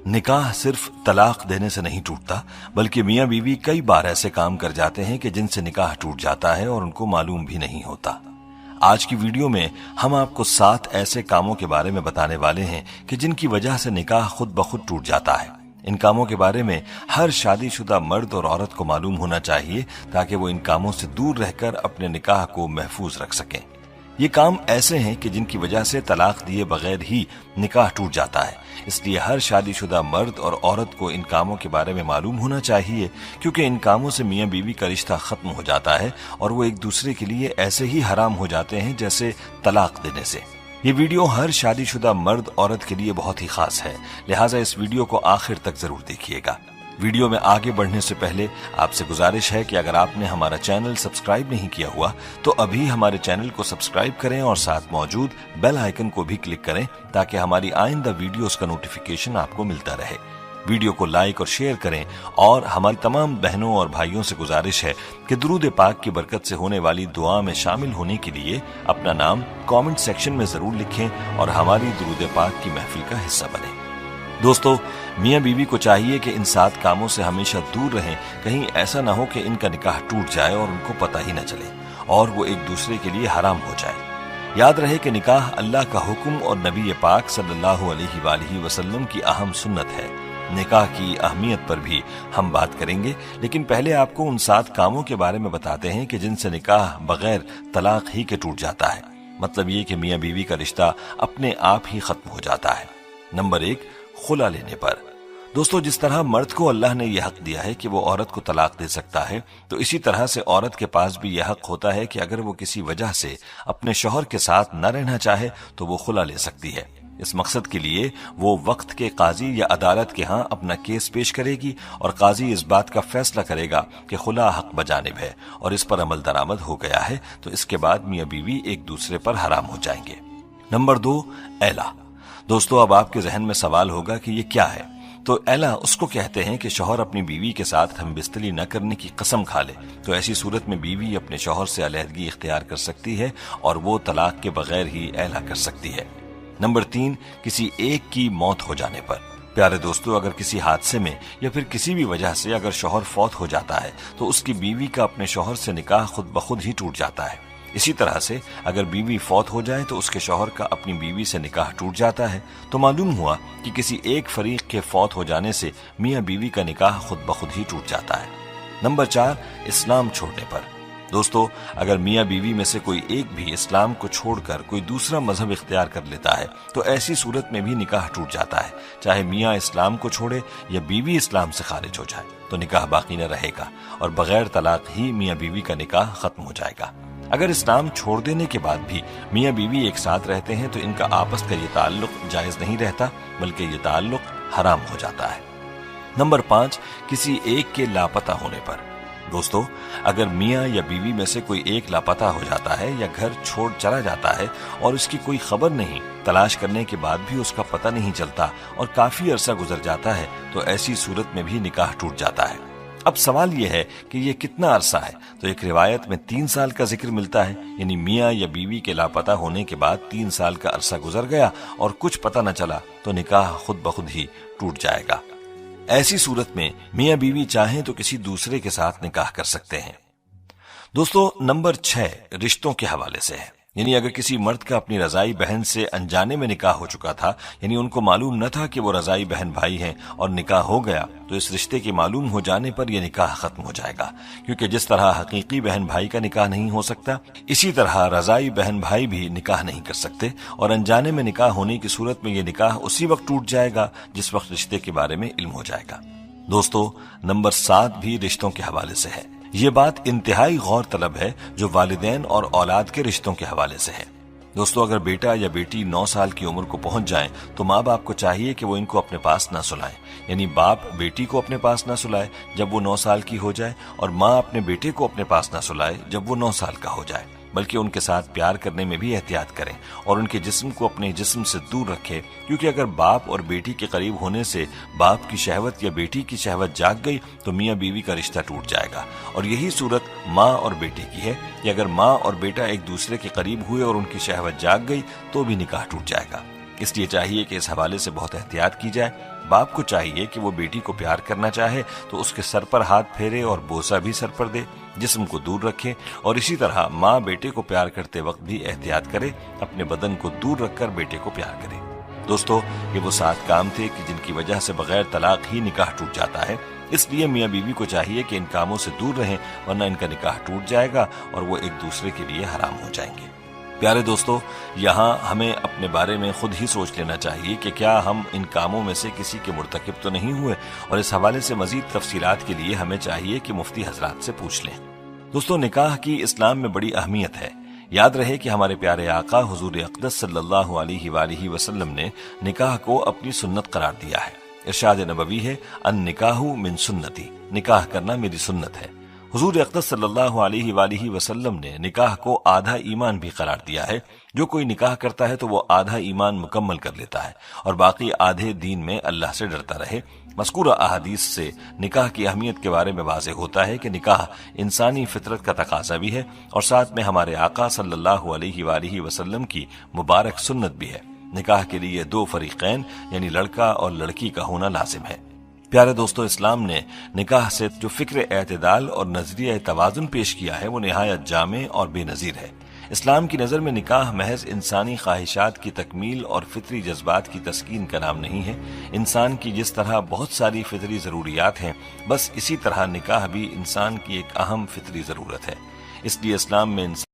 निकाह सिर्फ तलाक देने से नहीं टूटता, बल्कि मियां बीवी कई बार ऐसे काम कर जाते हैं कि जिनसे निकाह टूट जाता है और उनको मालूम भी नहीं होता। आज की वीडियो में हम आपको 7 ऐसे कामों के बारे में बताने वाले हैं कि जिनकी वजह से निकाह खुद ब खुद टूट जाता है। इन कामों के बारे में हर शादीशुदा मर्द और औरत को मालूम होना चाहिए ताकि वो इन कामों से दूर रहकर अपने निकाह को महफूज रख सकें। ये काम ऐसे हैं कि जिनकी वजह से तलाक दिए बगैर ही निकाह टूट जाता है, इसलिए हर शादीशुदा मर्द और औरत को इन कामों के बारे में मालूम होना चाहिए, क्योंकि इन कामों से मियां बीवी का रिश्ता खत्म हो जाता है और वो एक दूसरे के लिए ऐसे ही हराम हो जाते हैं जैसे तलाक देने से। ये वीडियो हर शादीशुदा मर्द औरत के लिए बहुत ही खास है, लिहाजा इस वीडियो को आखिर तक जरूर देखिएगा। वीडियो में आगे बढ़ने से पहले आपसे गुजारिश है कि अगर आपने हमारा चैनल सब्सक्राइब नहीं किया हुआ तो अभी हमारे चैनल को सब्सक्राइब करें और साथ मौजूद बेल आइकन को भी क्लिक करें ताकि हमारी आइंदा वीडियोस का नोटिफिकेशन आपको मिलता रहे। वीडियो को लाइक और शेयर करें और हमारी तमाम बहनों और भाइयों से गुजारिश है कि दुरूद पाक की बरकत से होने वाली दुआ में शामिल होने के लिए अपना नाम कमेंट सेक्शन में जरूर लिखें और हमारी दुरूद पाक की महफिल का हिस्सा बने। दोस्तों, मियां बीवी को चाहिए कि इन 7 कामों से हमेशा दूर रहें, कहीं ऐसा ना हो कि इनका निकाह टूट जाए और उनको पता ही न चले और वो एक दूसरे के लिए हराम हो जाए। याद रहे कि निकाह अल्लाह का हुक्म और नबी पाक सल्लल्लाहु अलैहि वसल्लम की अहम सुन्नत है। निकाह की अहमियत पर भी हम बात करेंगे, लेकिन पहले आपको उन 7 कामों के बारे में बताते हैं कि जिनसे निकाह बगैर तलाक ही के टूट जाता है। मतलब ये कि मियां बीवी का रिश्ता अपने आप ही खत्म हो जाता है। नंबर 1, खुला लेने पर। दोस्तों, जिस तरह मर्द को अल्लाह ने यह हक दिया है कि वो औरत को तलाक दे सकता है, तो इसी तरह से औरत के पास भी यह हक होता है कि अगर वो किसी वजह से अपने शौहर के साथ न रहना चाहे तो वो खुला ले सकती है। इस मकसद के लिए वो वक्त के काजी या अदालत के यहाँ अपना केस पेश करेगी और काजी इस बात का फैसला करेगा कि खुला हक बजानिब है और इस पर अमल दरामद हो गया है, तो इसके बाद मियां बीवी एक दूसरे पर हराम हो जाएंगे। नंबर 2, ऐला। दोस्तों, अब आपके जहन में सवाल होगा कि ये क्या है। तो ऐला उसको कहते हैं कि शौहर अपनी बीवी के साथ हमबिस्तरी न करने की कसम खा ले, तो ऐसी सूरत में बीवी अपने शौहर से अलहदगी इख्तियार कर सकती है और वो तलाक के बगैर ही ऐला कर सकती है। नंबर 3, किसी एक की मौत हो जाने पर। प्यारे दोस्तों, अगर किसी हादसे में या फिर किसी भी वजह से अगर शौहर फौत हो जाता है तो उसकी बीवी का अपने शौहर से निकाह खुद ब खुद ही टूट जाता है। इसी तरह से अगर बीवी फौत हो जाए तो उसके शौहर का अपनी बीवी से निकाह टूट जाता है। तो मालूम हुआ कि किसी एक फरीक के फौत हो जाने से मियां बीवी का निकाह खुद ब खुद ही टूट जाता है। नंबर 4, इस्लाम छोड़ने पर। दोस्तों, अगर मियां बीवी में से कोई एक भी इस्लाम को छोड़कर कोई दूसरा मजहब इख्तियार कर लेता है तो ऐसी सूरत में भी निकाह टूट जाता है। चाहे मियां इस्लाम को छोड़े या बीवी इस्लाम से खारिज हो जाए तो निकाह बाकी न रहेगा और बगैर तलाक ही मियां बीवी का निकाह खत्म हो जाएगा। अगर इस्लाम छोड़ देने के बाद भी मियां बीवी एक साथ रहते हैं तो इनका आपस का ये ताल्लुक जायज नहीं रहता, बल्कि ये ताल्लुक हराम हो जाता है। नंबर 5, किसी एक के लापता होने पर। दोस्तों, अगर मियां या बीवी में से कोई एक लापता हो जाता है या घर छोड़ चला जाता है और उसकी कोई खबर नहीं, तलाश करने के बाद भी उसका पता नहीं चलता और काफी अरसा गुजर जाता है, तो ऐसी सूरत में भी निकाह टूट जाता है। अब सवाल यह है कि ये कितना अरसा है। तो एक रिवायत में 3 साल का जिक्र मिलता है, यानी मियां या बीवी के लापता होने के बाद 3 साल का अरसा गुजर गया और कुछ पता न चला तो निकाह खुद ब खुद ही टूट जाएगा। ऐसी सूरत में मियां बीवी चाहें तो किसी दूसरे के साथ निकाह कर सकते हैं। दोस्तों, नंबर 6, रिश्तों के हवाले से है। यानी अगर किसी मर्द का अपनी रजाई बहन से अनजाने में निकाह हो चुका था, यानी उनको मालूम न था कि वो रजाई बहन भाई हैं और निकाह हो गया, तो इस रिश्ते के मालूम हो जाने पर यह निकाह खत्म हो जाएगा। क्योंकि जिस तरह हकीकी बहन भाई का निकाह नहीं हो सकता, इसी तरह रजाई बहन भाई भी निकाह नहीं कर सकते और अनजाने में निकाह होने की सूरत में यह निकाह उसी वक्त टूट जाएगा जिस वक्त रिश्ते के बारे में इल्म हो जाएगा। दोस्तों, नंबर 7 भी रिश्तों के हवाले से है। ये बात इंतहाई गौर तलब है जो वालिदैन और औलाद के रिश्तों के हवाले से है। दोस्तों, अगर बेटा या बेटी 9 साल की उम्र को पहुंच जाएं तो माँ बाप को चाहिए कि वो इनको अपने पास ना सुलाएं, यानी बाप बेटी को अपने पास ना सुलाए जब वो 9 साल की हो जाए और माँ अपने बेटे को अपने पास ना सुलाए जब वो 9 साल का हो जाए, बल्कि उनके साथ प्यार करने में भी एहतियात करें और उनके जिस्म को अपने जिस्म से दूर रखें। क्योंकि अगर बाप और बेटी के करीब होने से बाप की शहवत या बेटी की शहवत जाग गई तो मियां बीवी का रिश्ता टूट जाएगा। और यही सूरत माँ और बेटे की है कि अगर माँ और बेटा एक दूसरे के करीब हुए और उनकी शहवत जाग गई तो भी निकाह टूट जाएगा। اس لیے چاہیے کہ اس حوالے سے بہت احتیاط کی جائے۔ باپ کو چاہیے کہ وہ بیٹی کو پیار کرنا چاہے تو اس کے سر پر ہاتھ پھیرے اور بوسہ بھی سر پر دے، جسم کو دور رکھے، اور اسی طرح ماں بیٹے کو پیار کرتے وقت بھی احتیاط کرے، اپنے بدن کو دور رکھ کر بیٹے کو پیار کرے۔ دوستو، یہ وہ 7 کام تھے کہ جن کی وجہ سے بغیر طلاق ہی نکاح ٹوٹ جاتا ہے۔ اس لیے میاں بیوی کو چاہیے کہ ان کاموں سے دور رہیں، ورنہ ان کا نکاح ٹوٹ جائے گا اور وہ ایک دوسرے کے لیے حرام ہو جائیں گے۔ پیارے دوستو، یہاں ہمیں اپنے بارے میں خود ہی سوچ لینا چاہیے کہ کیا ہم ان کاموں میں سے کسی کے مرتکب تو نہیں ہوئے، اور اس حوالے سے مزید تفصیلات کے لیے ہمیں چاہیے کہ مفتی حضرات سے پوچھ لیں۔ دوستو، نکاح کی اسلام میں بڑی اہمیت ہے۔ یاد رہے کہ ہمارے پیارے آقا حضور اقدس صلی اللہ علیہ وآلہ وسلم نے نکاح کو اپنی سنت قرار دیا ہے۔ ارشاد نبوی ہے، النکاح من سنتی، نکاح کرنا میری سنت ہے۔ حضور اقدس صلی اللہ علیہ وآلہ وسلم نے نکاح کو آدھا ایمان بھی قرار دیا ہے۔ جو کوئی نکاح کرتا ہے تو وہ آدھا ایمان مکمل کر لیتا ہے اور باقی آدھے دین میں اللہ سے ڈرتا رہے۔ مذکورہ احادیث سے نکاح کی اہمیت کے بارے میں واضح ہوتا ہے کہ نکاح انسانی فطرت کا تقاضا بھی ہے، اور ساتھ میں ہمارے آقا صلی اللہ علیہ وآلہ وسلم کی مبارک سنت بھی ہے۔ نکاح کے لیے 2 فریقین یعنی لڑکا اور لڑکی کا ہونا لازم ہے۔ پیارے دوستو، اسلام نے نکاح سے جو فکر اعتدال اور نظریہ توازن پیش کیا ہے وہ نہایت جامع اور بے نظیر ہے۔ اسلام کی نظر میں نکاح محض انسانی خواہشات کی تکمیل اور فطری جذبات کی تسکین کا نام نہیں ہے۔ انسان کی جس طرح بہت ساری فطری ضروریات ہیں، بس اسی طرح نکاح بھی انسان کی ایک اہم فطری ضرورت ہے۔ اس لیے اسلام میں انسان